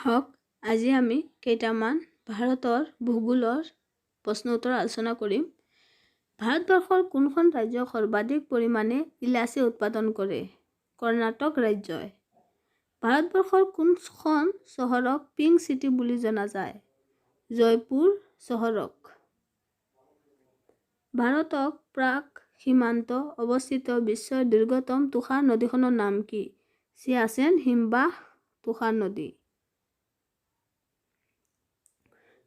হওক, আজি আমি কেইটামান ভাৰতৰ ভূগোলৰ প্ৰশ্ন উত্তৰ আলোচনা কৰিম। ভাৰতবৰ্ষৰ কোনখন ৰাজ্য সৰ্বাধিক পৰিমাণে ইলাচি উৎপাদন কৰে? কৰ্ণাটক ৰাজ্যই। ভাৰতবৰ্ষৰ কোনখন চহৰক পিংক চিটি বুলি জনা যায়? জয়পুৰ চহৰক। ভাৰতক প্ৰাক সীমান্ত অৱস্থিত বিশ্বৰ দীৰ্ঘতম তুষাৰ নদীখনৰ নাম কি? চিয়াচেন হিমবাহ তুষাৰ নদী।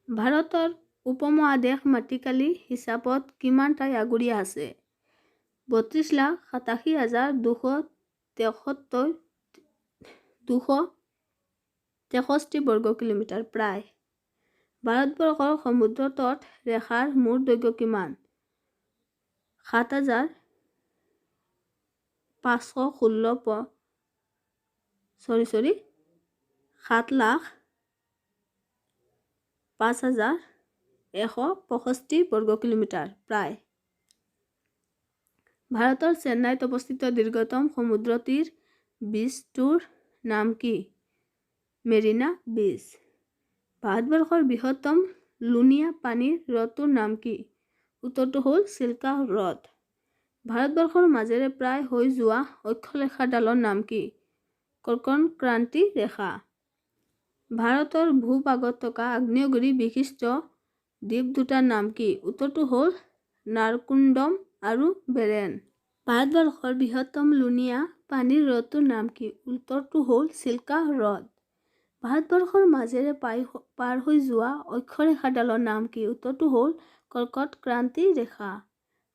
ভাৰতৰ উপমহাদেশ মাটিকালি হিচাপত কিমান ঠাই আগুৰি আছে? 32,87,263 বৰ্গ কিলোমিটাৰ প্ৰায়। ভাৰতবৰ্ষৰ সমুদ্ৰ তট ৰেখাৰ মুঠ দৈৰ্ঘ্য কিমান? 7,05,165 বৰ্গ কিলোমিটাৰ প্ৰায়। ভাৰতৰ চেন্নাইত অৱস্থিত দীৰ্ঘতম সমুদ্ৰতীৰ বীচটোৰ নাম কি? মেৰিনা বীচ। ভাৰতবৰ্ষৰ বৃহত্তম লুণীয়া পানীৰ হ্ৰদটোৰ নাম কি? উত্তৰটো হ'ল চিল্কা হ্ৰদ। ভাৰতবৰ্ষৰ মাজেৰে প্ৰায় হৈ যোৱা অক্ষৰেখাডালৰ নাম কি? কৰ্কটক্ৰান্তি ৰেখা। ভাৰতৰ ভূ-ভাগত থকা আগ্নেয়গিৰি বিশিষ্ট দ্বীপ দুটাৰ নাম কি? উত্তৰটো হ'ল নাৰকুণ্ডম আৰু বেৰেন। ভাৰতবৰ্ষৰ বৃহত্তম লুণীয়া পানীৰ হ্ৰদটোৰ নাম কি? উত্তৰটো হ'ল চিল্কা হ্ৰদ। ভাৰতবৰ্ষৰ মাজেৰে পাৰ হৈ যোৱা অক্ষৰেখাডালৰ নাম কি? উত্তৰটো হ'ল কৰ্কটক্ৰান্তি ৰেখা।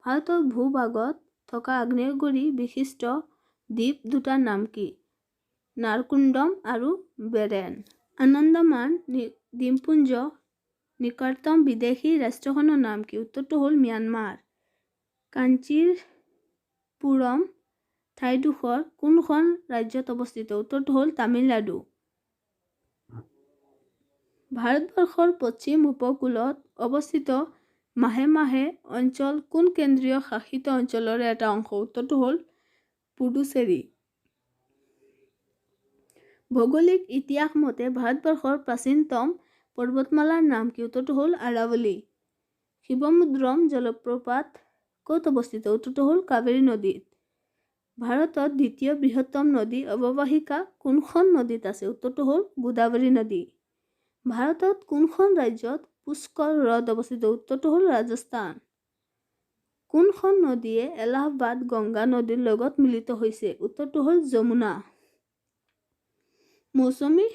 ভাৰতৰ ভূ-ভাগত থকা আগ্নেয়গিৰি বিশিষ্ট দ্বীপ দুটাৰ নাম কি? নাৰকুণ্ডম আৰু বেৰেন। আন্দামান দ্বীপপুঞ্জৰ নিকটতম বিদেশী ৰাষ্ট্ৰখনৰ নাম কি? উত্তৰটো হ'ল ম্যানমাৰ। কাঞ্চীপুৰম ঠাইডোখৰ কোনখন ৰাজ্যত অৱস্থিত? উত্তৰটো হ'ল তামিলনাডু। ভাৰতবৰ্ষৰ পশ্চিম উপকূলত অৱস্থিত মাহে মাহে অঞ্চল কোন কেন্দ্ৰীয় শাসিত অঞ্চলৰ এটা অংশ? উত্তৰটো হ'ল পুডুচেৰী। ভৌগোলিক ইতিহাস মতে ভাৰতবৰ্ষৰ প্ৰাচীনতম পৰ্বতমালাৰ নাম কি? উত্তৰটো হ'ল আৰাৱলী। শিৱমুদ্ৰম জলপ্ৰপাত ক'ত অৱস্থিত? উত্তৰটো হ'ল কাবেৰী নদীত। ভাৰতত দ্বিতীয় বৃহত্তম নদী অৱবাহিকা কোনখন নদীত আছে? উত্তৰটো হ'ল গোদাবৰী নদী। ভাৰতত কোনখন ৰাজ্যত পুষ্কৰ হ্ৰদ অৱস্থিত? উত্তৰটো হ'ল ৰাজস্থান। কোনখন নদীয়ে এলাহাবাদ গংগা নদীৰ লগত মিলিত হৈছে? উত্তৰটো হ'ল যমুনা। মৌচুমী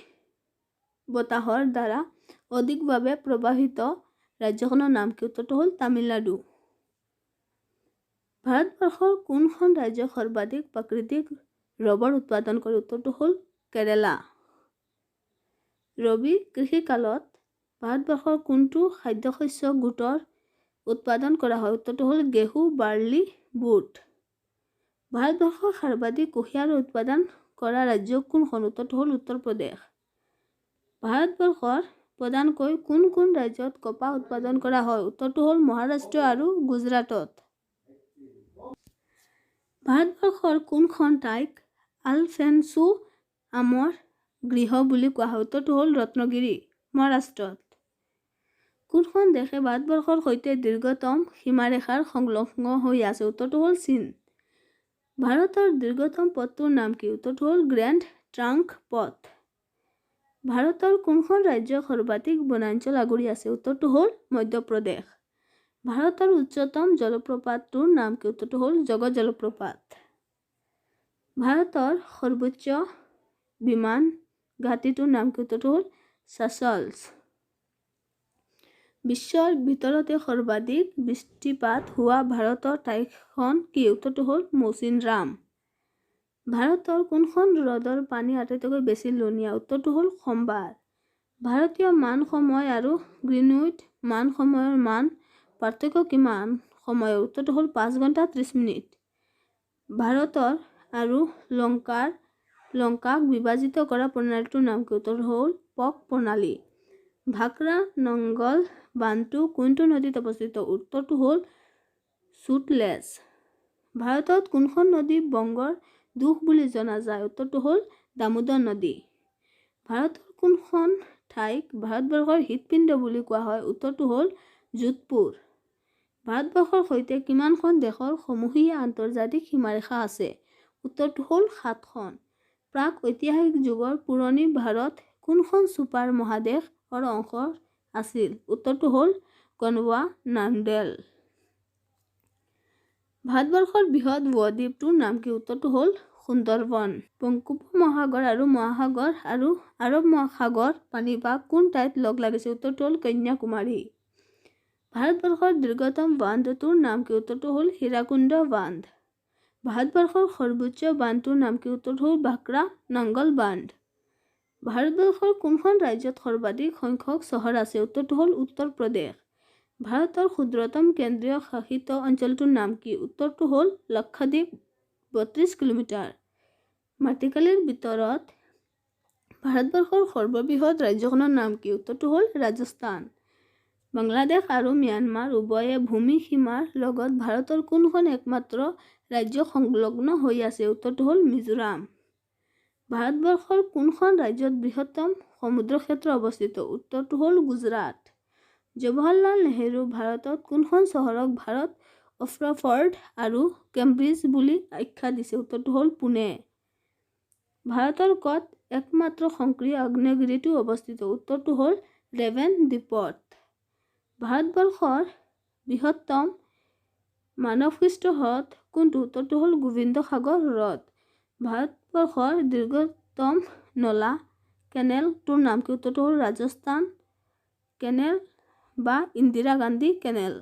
বতাহৰ দ্বাৰা অধিকভাৱে প্ৰভাৱিত ৰাজ্যখনৰ নাম কি? উত্তৰটো হ'ল তামিলনাডু। ভাৰতবৰ্ষৰ কোনখন ৰাজ্য সৰ্বাধিক প্ৰাকৃতিক ৰবৰ উৎপাদন কৰে? উত্তৰটো হ'ল কেৰালা। ৰবি কৃষিকালত ভাৰতবৰ্ষৰ কোনটো খাদ্যশস্য গোটৰ উৎপাদন কৰা হয়? উত্তৰটো হ'ল ঘেঁহু, বাৰ্লি, বুট। ভাৰতবৰ্ষৰ সৰ্বাধিক কুঁহিয়াৰ উৎপাদন কৰা ৰাজ্য কোনখন? উত্তৰটো হ'ল উত্তৰ প্ৰদেশ। ভাৰতবৰ্ষৰ প্ৰধানকৈ কোন কোন ৰাজ্যত কপাহ উৎপাদন কৰা হয়? উত্তৰটো হ'ল মহাৰাষ্ট্ৰ আৰু গুজৰাটত। ভাৰতবৰ্ষৰ কোনখন ঠাইক আলফেন্সো আমৰ গৃহ বুলি কোৱা হয়? উত্তৰটো হ'ল ৰত্নগিৰি, মহাৰাষ্ট্ৰত। কোনখন দেশে ভাৰতবৰ্ষৰ সৈতে দীৰ্ঘতম সীমাৰেখাৰ সংলগ্ন হৈ আছে? উত্তৰটো হ'ল চীন। ভাৰতৰ দীৰ্ঘতম পথটোৰ নাম কি? উত্তৰটো হ'ল গ্ৰেণ্ড ট্ৰাংক পথ। ভাৰতৰ কোনখন ৰাজ্যক সৰ্বাধিক বনাঞ্চল আগুৰি আছে? উত্তৰটো হ'ল মধ্যপ্ৰদেশ। ভাৰতৰ উচ্চতম জলপ্ৰপাতটোৰ নাম কি? উত্তৰটো হ'ল জগত জলপ্ৰপাত। ভাৰতৰ সৰ্বোচ্চ বিমান ঘাটিটোৰ নাম কি? উত্তৰটো হ'ল চাচলছ। বিশ্বৰ ভিতৰতে সৰ্বাধিক বৃষ্টিপাত হোৱা ভাৰতৰ ঠাইখন কি? উত্তৰটো হ'ল মৌচিনৰাম। ভাৰতৰ কোনখন হ্ৰদৰ পানী আটাইতকৈ বেছি লুণীয়া? উত্তৰটো হ'ল খম্বাৰ। ভাৰতীয় মান সময় আৰু গ্ৰীণউইচ মান সময়ৰ মান পাৰ্থক্য কিমান সময়ৰ? উত্তৰটো হ'ল 5 ঘণ্টা 30 মিনিট। ভাৰতৰ আৰু লংকাক বিভাজিত কৰা প্ৰণালীটোৰ নাম কি? উত্তৰটো হ'ল পক প্ৰণালী। ভাকৰা নংগল বান্ধটো কোনটো নদীত অৱস্থিত? উত্তৰটো হ'ল সুটলেজ। ভাৰতত কোনখন নদী বংগৰ দুখ বুলি জনা যায়? উত্তৰটো হ'ল দামোদৰ নদী। ভাৰতৰ কোনখন ঠাইক ভাৰতবৰ্ষৰ হৃদপিণ্ড বুলি কোৱা হয়? উত্তৰটো হ'ল যোধপুৰ। ভাৰতবৰ্ষৰ সৈতে কিমানখন দেশৰ সমূহীয়া আন্তৰ্জাতিক সীমাৰেখা আছে? উত্তৰটো হ'ল 7খন। প্ৰাক ঐতিহাসিক যুগৰ পুৰণি ভাৰত কোনখন ছুপাৰ মহাদেশৰ অংশ আছিল? উত্তৰটো হ'ল গণ্ডৱানা নামডেল। ভাৰতবৰ্ষৰ বৃহৎ উপদ্বীপটোৰ নাম কি? উত্তৰটো হ'ল সুন্দৰবন। বংগোপমহাসাগৰ আৰু মহাসাগৰ আৰু আৰৱ মহাসাগৰ পানীভাগ কোন ঠাইত লগ লাগিছে? উত্তৰটো হ'ল কন্যাকুমাৰী। ভাৰতবৰ্ষৰ দীৰ্ঘতম বান্ধটোৰ নাম কি? উত্তৰটো হ'ল হীৰাকুণ্ড বান্ধ। ভাৰতবৰ্ষৰ সৰ্বোচ্চ বান্ধটোৰ নাম কি? উত্তৰটো হ'ল ভাক্ৰা নাংগল বান্ধ। ভাৰতবৰ্ষৰ কোনখন ৰাজ্যত সৰ্বাধিক সংখ্যক চহৰ আছে? উত্তৰটো হ'ল উত্তৰ প্ৰদেশ। ভাৰতৰ ক্ষুদ্ৰতম কেন্দ্ৰীয় শাসিত অঞ্চলটোৰ নাম কি? উত্তৰটো হ'ল লক্ষদ্বীপ, 32 কিলোমিটাৰ। মাটিকালিৰ ভিতৰত ভাৰতবৰ্ষৰ সৰ্ববৃহৎ ৰাজ্যখনৰ নাম কি? উত্তৰটো হ'ল ৰাজস্থান। বাংলাদেশ আৰু ম্যানমাৰ উভয়ে ভূমি সীমাৰ লগত ভাৰতৰ কোনখন একমাত্ৰ ৰাজ্য সংলগ্ন হৈ আছে? উত্তৰটো হ'ল মিজোৰাম। ভাৰতবৰ্ষৰ কোনখন ৰাজ্যত বৃহত্তম সমুদ্ৰ ক্ষেত্ৰ অৱস্থিত? উত্তৰটো হ'ল গুজৰাট। জৱাহৰলাল নেহৰু ভাৰতত কোনখন চহৰক ভাৰত অক্সফৰ্ড আৰু কেম্ব্ৰিজ বুলি আখ্যা দিছে? উত্তৰটো হ'ল পুনে। ভাৰতৰ ক'ত একমাত্ৰ সক্ৰিয় আগ্নেয়গিৰিটো অৱস্থিত? উত্তৰটো হ'ল ৰেভেন দ্বীপত। ভাৰতবৰ্ষৰ বৃহত্তম মানৱসৃষ্ট হ্ৰদ কোনটো? উত্তৰটো হ'ল গোবিন্দ সাগৰ হ্ৰদ। ভাৰতবৰ্ষৰ দীৰ্ঘতম নলা কেনেলটোৰ নাম কি? উত্তৰটো হ'ল ৰাজস্থান কেনেল বা ইন্দিৰা গান্ধী কেনেল।